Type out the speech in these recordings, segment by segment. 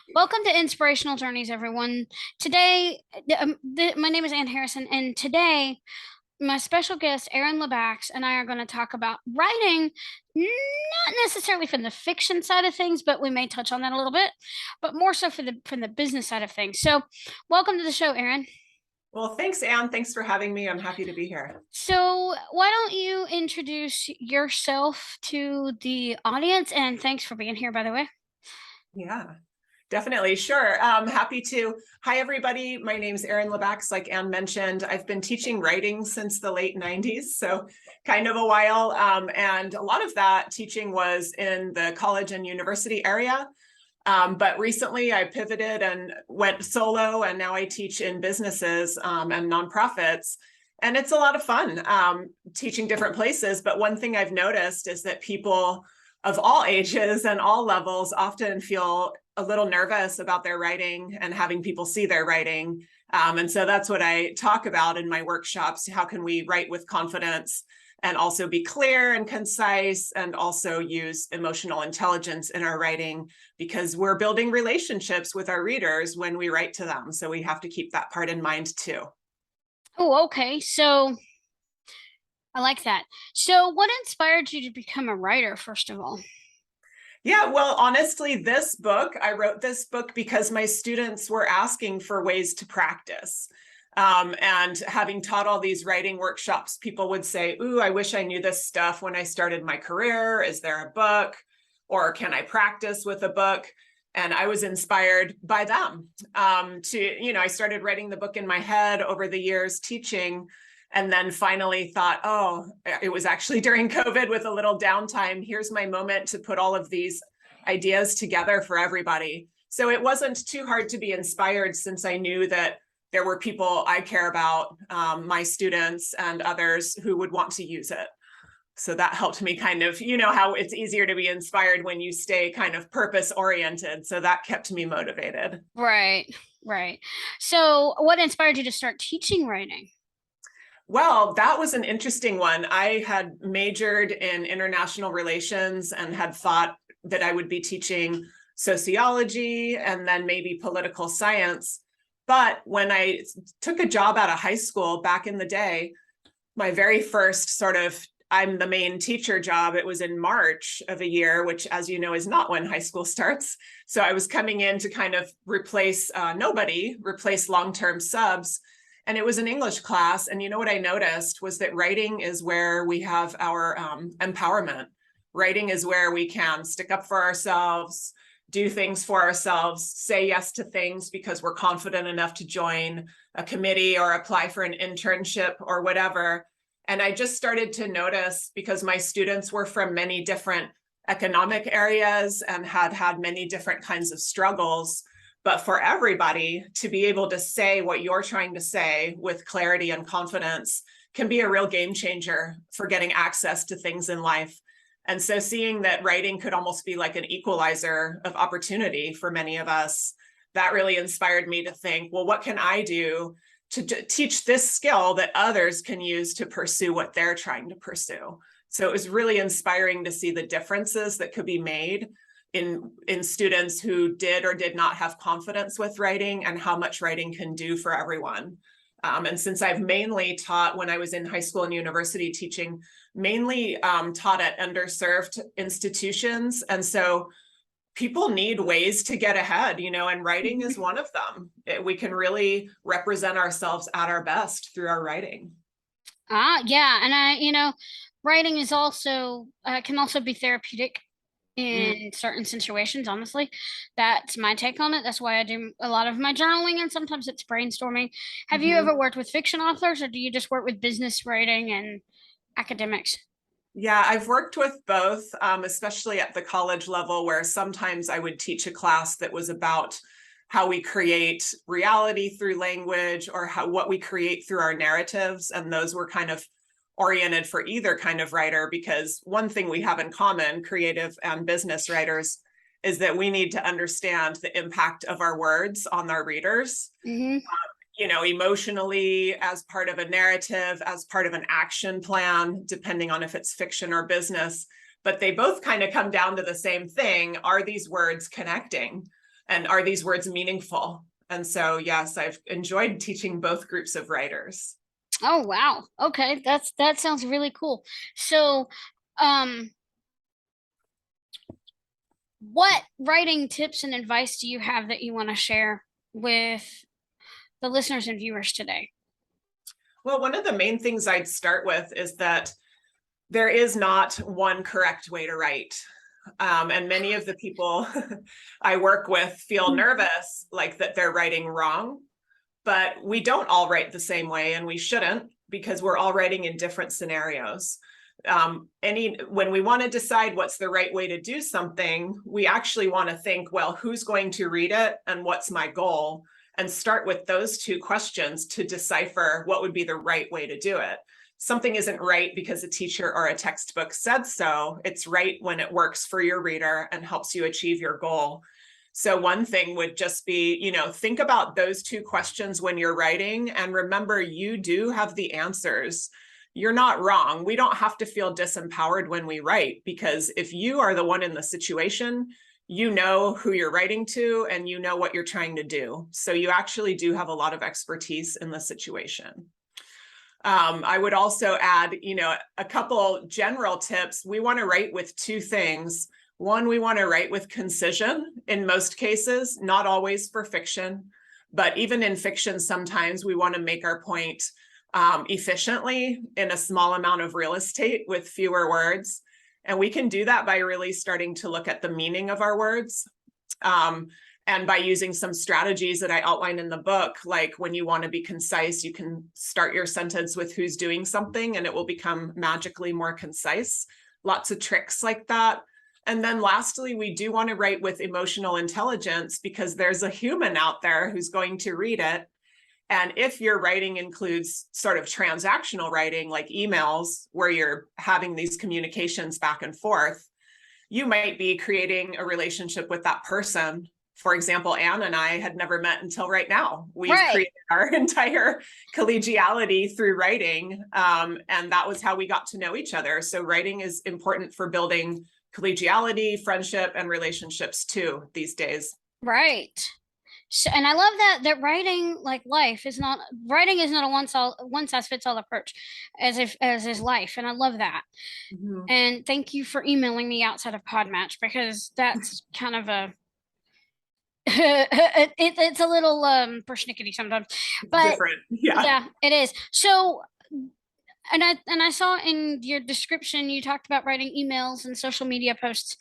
Welcome to Inspirational Journeys, everyone. Today, my name is Ann Harrison, and today, my special guest, Erin Lebacqz, and I are going to talk about writing, not necessarily from the fiction side of things, but we may touch on that a little bit, but more so from the business side of things. So, welcome to the show, Erin. Well, thanks, Anne. Thanks for having me. I'm happy to be here. So, why don't you introduce yourself to the audience? And thanks for being here, by the way. Yeah, definitely. Sure. Happy to. Hi, everybody. My name's Erin Lebacqz. Like Anne mentioned, I've been teaching writing since the late 90s, so kind of a while. And a lot of that teaching was in the college and university area. But recently I pivoted and went solo, and now I teach in businesses and nonprofits. And it's a lot of fun teaching different places. But one thing I've noticed is that people of all ages and all levels often feel a little nervous about their writing and having people see their writing. And so that's what I talk about in my workshops. How can we write with confidence and also be clear and concise, and also use emotional intelligence in our writing, because we're building relationships with our readers when we write to them. So we have to keep that part in mind too. Oh, okay. So, I like that. So, what inspired you to become a writer, first of all? Yeah, well, honestly, I wrote this book because my students were asking for ways to practice. And having taught all these writing workshops, people would say, "Ooh, I wish I knew this stuff when I started my career. Is there a book? Or can I practice with a book?" And I was inspired by them I started writing the book in my head over the years teaching, and then finally thought, oh, it was actually during COVID with a little downtime. Here's my moment to put all of these ideas together for everybody. So it wasn't too hard to be inspired, since I knew that there were people I care about, my students and others, who would want to use it. So that helped me kind of, how it's easier to be inspired when you stay kind of purpose oriented. So that kept me motivated. Right, right. So, what inspired you to start teaching writing? Well, that was an interesting one. I had majored in international relations and had thought that I would be teaching sociology and then maybe political science. But when I took a job out of high school back in the day, my very first sort of I'm the main teacher job, it was in March of a year, which, as you know, is not when high school starts. So I was coming in to kind of replace long-term subs. And it was an English class. And you know what I noticed was that writing is where we have our empowerment. Writing is where we can stick up for ourselves, do things for ourselves, say yes to things because we're confident enough to join a committee or apply for an internship or whatever. And I just started to notice, because my students were from many different economic areas and had had many different kinds of struggles, but for everybody to be able to say what you're trying to say with clarity and confidence can be a real game changer for getting access to things in life. And so seeing that writing could almost be like an equalizer of opportunity for many of us, that really inspired me to think, well, what can I do to teach this skill that others can use to pursue what they're trying to pursue? So it was really inspiring to see the differences that could be made in students who did or did not have confidence with writing, and how much writing can do for everyone. And since I've mainly taught, when I was in high school and university teaching, mainly taught at underserved institutions. And so people need ways to get ahead, and writing is one of them. We can really represent ourselves at our best through our writing. Yeah. And writing is also, can also be therapeutic in certain situations. Honestly, that's my take on it. That's why I do a lot of my journaling, and sometimes it's brainstorming. Have you ever worked with fiction authors, or do you just work with business writing and academics? Yeah, I've worked with both, especially at the college level, where sometimes I would teach a class that was about how we create reality through language, or what we create through our narratives. And those were kind of oriented for either kind of writer, because one thing we have in common, creative and business writers, is that we need to understand the impact of our words on our readers. Mm-hmm. Emotionally, as part of a narrative, as part of an action plan, depending on if it's fiction or business. But they both kind of come down to the same thing. Are these words connecting? And are these words meaningful? And so, yes, I've enjoyed teaching both groups of writers. Oh, wow. Okay, that sounds really cool. So, um, what writing tips and advice do you have that you want to share with the listeners and viewers today? Well, one of the main things I'd start with is that there is not one correct way to write. And many of the people I work with feel nervous, like that they're writing wrong, but we don't all write the same way, and we shouldn't, because we're all writing in different scenarios. When we want to decide what's the right way to do something, we actually want to think, well, who's going to read it and what's my goal? And start with those two questions to decipher what would be the right way to do it. Something isn't right because a teacher or a textbook said so. It's right when it works for your reader and helps you achieve your goal. So one thing would just be, think about those two questions when you're writing, and remember, you do have the answers. You're not wrong. We don't have to feel disempowered when we write, because if you are the one in the situation, you know who you're writing to and you know what you're trying to do. So you actually do have a lot of expertise in the situation. I would also add, a couple general tips. We want to write with two things. One, we want to write with concision in most cases, not always for fiction, but even in fiction, sometimes we want to make our point efficiently in a small amount of real estate with fewer words. And we can do that by really starting to look at the meaning of our words. And by using some strategies that I outline in the book, like when you want to be concise, you can start your sentence with who's doing something and it will become magically more concise. Lots of tricks like that. And then lastly, we do want to write with emotional intelligence, because there's a human out there who's going to read it. And if your writing includes sort of transactional writing, like emails, where you're having these communications back and forth, you might be creating a relationship with that person. For example, Anne and I had never met until right now. We've created our entire collegiality through writing, and that was how we got to know each other. So writing is important for building collegiality, friendship, and relationships too these days. Right. So, and I love that writing, like life, is not a one size fits all approach, as is life, and I love that. Mm-hmm. And thank you for emailing me outside of Podmatch, because that's kind of a it's a little persnickety sometimes, but different. Yeah, it is. So, and I saw in your description you talked about writing emails and social media posts.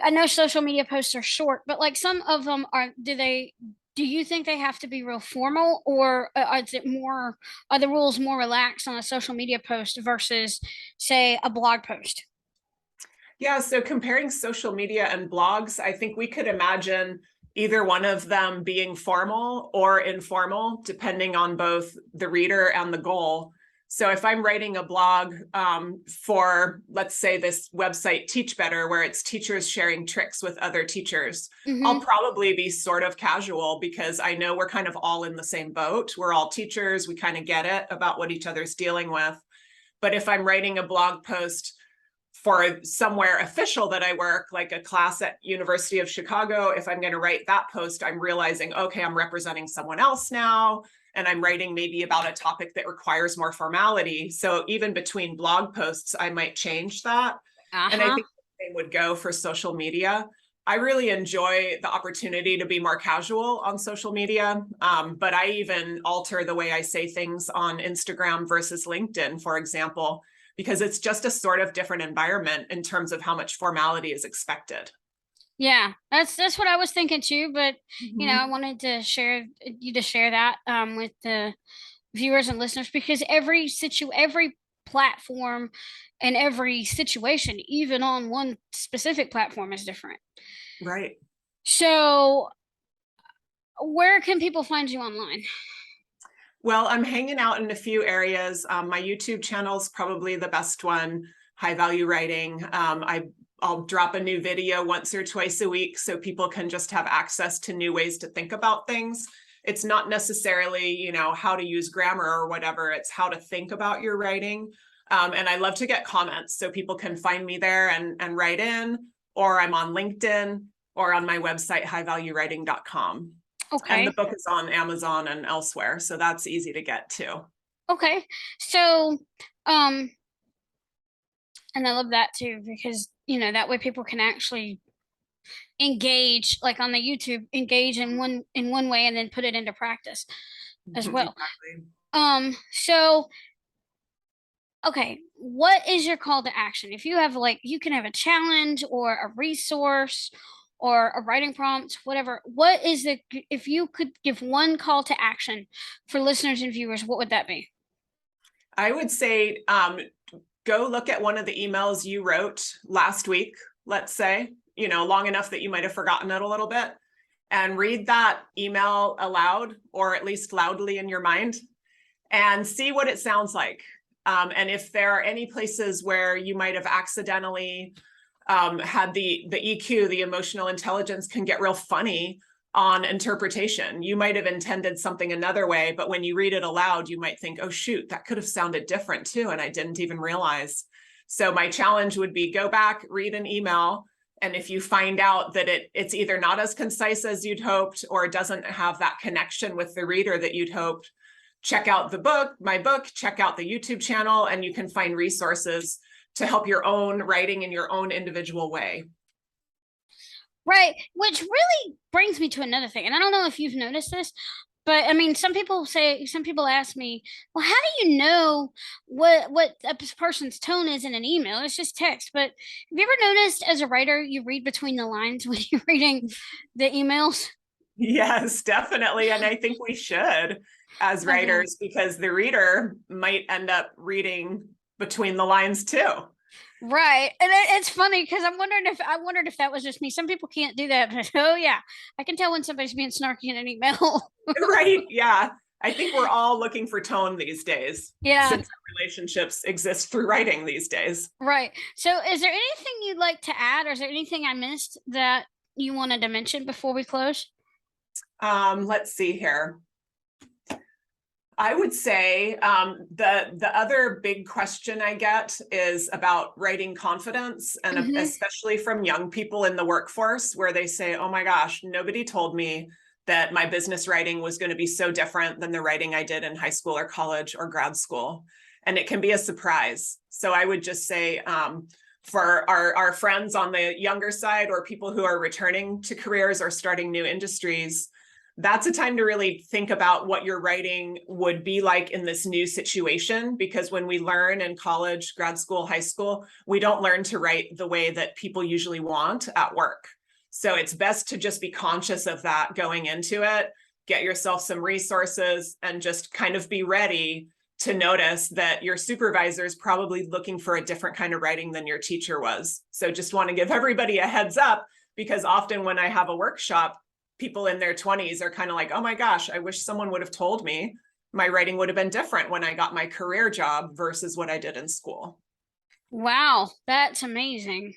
I know social media posts are short, but like some of them do you think they have to be real formal, or are the rules more relaxed on a social media post versus, say, a blog post? Yeah, so comparing social media and blogs, I think we could imagine either one of them being formal or informal, depending on both the reader and the goal. So if I'm writing a blog for, let's say, this website, Teach Better, where it's teachers sharing tricks with other teachers, I'll probably be sort of casual, because I know we're kind of all in the same boat. We're all teachers. We kind of get it about what each other's dealing with. But if I'm writing a blog post for somewhere official that I work, like a class at University of Chicago, if I'm going to write that post, I'm realizing, okay, I'm representing someone else now, and I'm writing maybe about a topic that requires more formality. So even between blog posts, I might change that. And I think the same would go for social media. I really enjoy the opportunity to be more casual on social media, but I even alter the way I say things on Instagram versus LinkedIn, for example, because it's just a sort of different environment in terms of how much formality is expected. Yeah, that's what I was thinking too, but I wanted to share that with the viewers and listeners, because every platform and every situation, even on one specific platform, is different. Right. So, where can people find you online? Well, I'm hanging out in a few areas. My YouTube channel is probably the best one, High Value Writing. I'll drop a new video once or twice a week so people can just have access to new ways to think about things. It's not necessarily, how to use grammar or whatever. It's how to think about your writing. And I love to get comments, so people can find me there and write in, or I'm on LinkedIn. or on my website, highvaluewriting.com. And the Okay. book is on Amazon and elsewhere, so that's easy to get too. Okay. So, and I love that too, because, that way people can actually engage, like on the YouTube, engage in one way and then put it into practice as well. Exactly. So, okay, what is your call to action? If you have you can have a challenge or a resource or a writing prompt, whatever. If you could give one call to action for listeners and viewers, what would that be? I would say go look at one of the emails you wrote last week, let's say, long enough that you might have forgotten it a little bit, and read that email aloud, or at least loudly in your mind, and see what it sounds like. And if there are any places where you might have accidentally had the EQ, the emotional intelligence, can get real funny on interpretation. You might have intended something another way, but when you read it aloud, you might think, oh, shoot, that could have sounded different too, and I didn't even realize. So my challenge would be go back, read an email, and if you find out that it's either not as concise as you'd hoped or doesn't have that connection with the reader that you'd hoped, check out my book, check out the YouTube channel, and you can find resources to help your own writing in your own individual way. Right, which really brings me to another thing. And I don't know if you've noticed this, but I mean, some people ask me, well, how do you know what a person's tone is in an email? It's just text. But have you ever noticed as a writer, you read between the lines when you're reading the emails? Yes, definitely. And I think we should as writers, because the reader might end up reading between the lines too. Right. And it's funny because I wondered if that was just me. Some people can't do that, but oh yeah, I can tell when somebody's being snarky in an email. Right. Yeah. I think we're all looking for tone these days. Yeah. Since relationships exist through writing these days. Right. So is there anything you'd like to add, or is there anything I missed that you wanted to mention before we close? Let's see here. I would say the other big question I get is about writing confidence, and especially from young people in the workforce, where they say, oh my gosh, nobody told me that my business writing was going to be so different than the writing I did in high school or college or grad school. And it can be a surprise. So I would just say for our friends on the younger side, or people who are returning to careers or starting new industries, that's a time to really think about what your writing would be like in this new situation. Because when we learn in college, grad school, high school, we don't learn to write the way that people usually want at work. So it's best to just be conscious of that going into it, get yourself some resources, and just kind of be ready to notice that your supervisor is probably looking for a different kind of writing than your teacher was. So just want to give everybody a heads up, because often when I have a workshop, people in their 20s are kind of like, oh my gosh, I wish someone would have told me my writing would have been different when I got my career job versus what I did in school. Wow, that's amazing.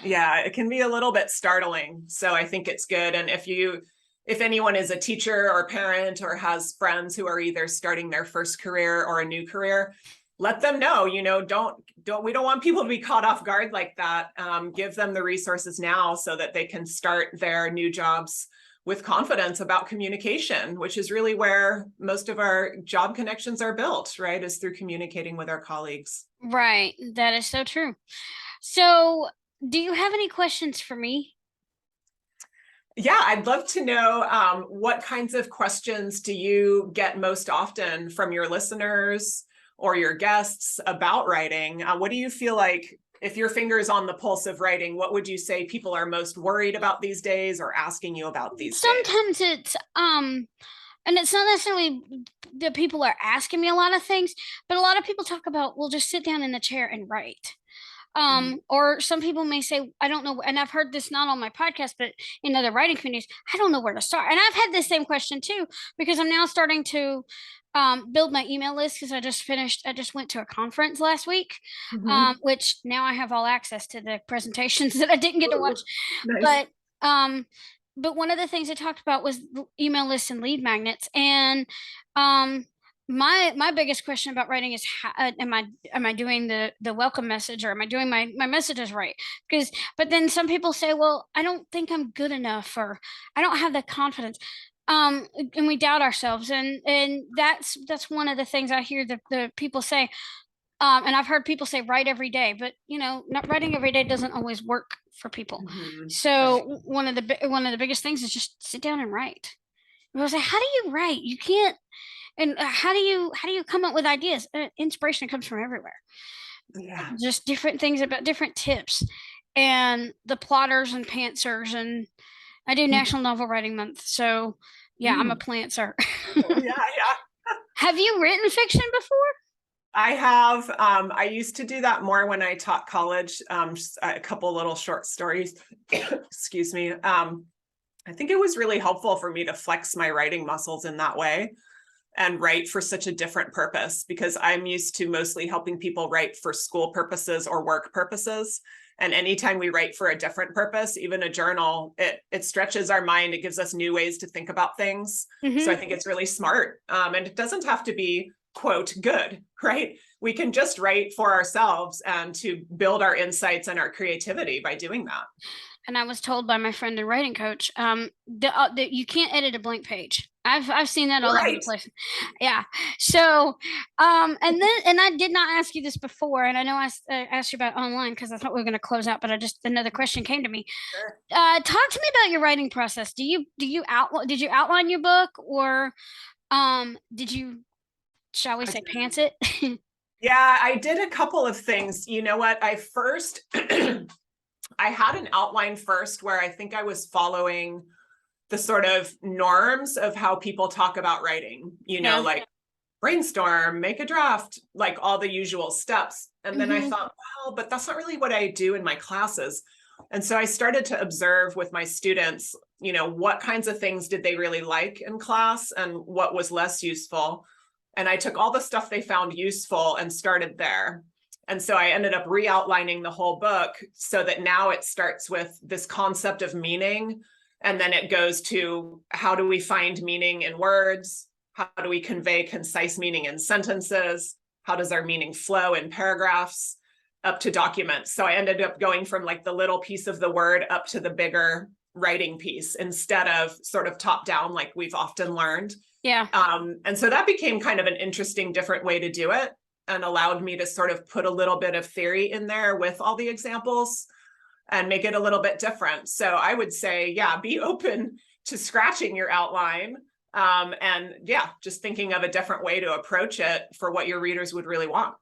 Yeah, it can be a little bit startling. So I think it's good. And if anyone is a teacher or parent or has friends who are either starting their first career or a new career, let them know, we don't want people to be caught off guard like that. Give them the resources now so that they can start their new jobs with confidence about communication, which is really where most of our job connections are built, right? Is through communicating with our colleagues. Right. That is so true. So do you have any questions for me? Yeah, I'd love to know what kinds of questions do you get most often from your listeners or your guests about writing? What do you feel like, if your finger's on the pulse of writing, what would you say people are most worried about these days or asking you about these days? Sometimes it's and it's not necessarily that people are asking me a lot of things, but a lot of people talk about, well, just sit down in the chair and write. Or some people may say, I don't know, and I've heard this not on my podcast, but in other writing communities, I don't know where to start. And I've had the same question too, because I'm now starting to build my email list, because I just went to a conference last week, which now I have all access to the presentations that I didn't get to watch. Nice. But one of the things I talked about was email lists and lead magnets. And my biggest question about writing is how, am I doing the welcome message, or am I doing my messages right? Because but then some people say, well, I don't think I'm good enough, or I don't have the confidence. And we doubt ourselves, and that's one of the things I hear the people say. And I've heard people say write every day, but not writing every day doesn't always work for people. Right. So one of the biggest things is just sit down and write. People say, how do you write? You can't. And how do you come up with ideas? Inspiration comes from everywhere. Yeah. Just different things, about different tips, and the plotters and pantsers. And I do National Novel Writing Month, so yeah, I'm a Mm. plantser. Yeah, yeah. Have you written fiction before? I have. I used to do that more when I taught college. Just a couple little short stories. Excuse me. I think it was really helpful for me to flex my writing muscles in that way and write for such a different purpose, because I'm used to mostly helping people write for school purposes or work purposes. And anytime we write for a different purpose, even a journal, it stretches our mind. It gives us new ways to think about things. So I think it's really smart. And it doesn't have to be, quote, good, right? We can just write for ourselves and to build our insights and our creativity by doing that. And I was told by my friend and writing coach, that you can't edit a blank page. I've seen that all over the Right. place. Yeah. So, and I did not ask you this before, and I know I asked you about online because I thought we were going to close out, but another question came to me. Sure. Talk to me about your writing process. Did you outline your book, or did you, shall we say, pants it? Yeah, I did a couple of things. You know what? I first I had an outline first where I think I was following the sort of norms of how people talk about writing, Yeah. like brainstorm, make a draft, like all the usual steps. And then I thought, well, but that's not really what I do in my classes. And so I started to observe with my students, what kinds of things did they really like in class and what was less useful. And I took all the stuff they found useful and started there. And so I ended up re-outlining the whole book so that now it starts with this concept of meaning. And then it goes to how do we find meaning in words? How do we convey concise meaning in sentences? How does our meaning flow in paragraphs? Up to documents. So I ended up going from like the little piece of the word up to the bigger writing piece instead of sort of top down like we've often learned. Yeah. And so that became kind of an interesting, different way to do it, and allowed me to sort of put a little bit of theory in there with all the examples and make it a little bit different. So I would say, yeah, be open to scratching your outline. And yeah, just thinking of a different way to approach it for what your readers would really want.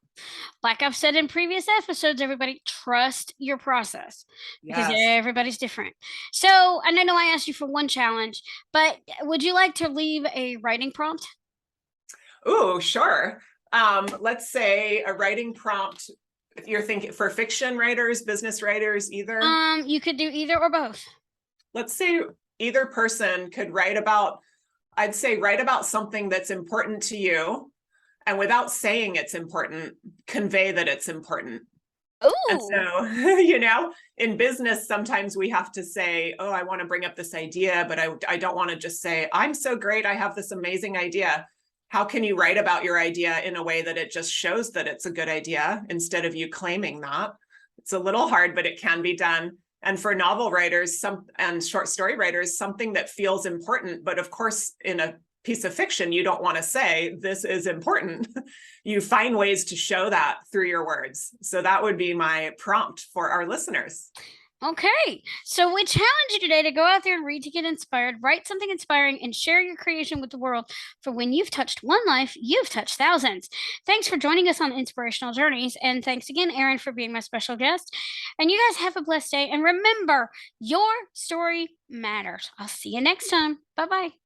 Like I've said in previous episodes, everybody trust your process, because Yes. everybody's different. So, and I know I asked you for one challenge, but would you like to leave a writing prompt? Ooh, sure. Let's say a writing prompt. You're thinking for fiction writers, business writers, either. You could do either or both. Let's say either person could write about, I'd say write about something that's important to you, and without saying it's important, convey that it's important. And Ooh. so, in business, sometimes we have to say, oh, I want to bring up this idea, but I don't want to just say, I'm so great, I have this amazing idea. How can you write about your idea in a way that it just shows that it's a good idea instead of you claiming that? It's a little hard, but it can be done. And for novel writers and short story writers, something that feels important, but of course, in a piece of fiction, you don't want to say this is important. You find ways to show that through your words. So that would be my prompt for our listeners. Okay. So we challenge you today to go out there and read to get inspired, write something inspiring, and share your creation with the world. For when you've touched one life, you've touched thousands. Thanks for joining us on Inspirational Journeys. And thanks again, Erin, for being my special guest. And you guys have a blessed day. And remember, your story matters. I'll see you next time. Bye bye.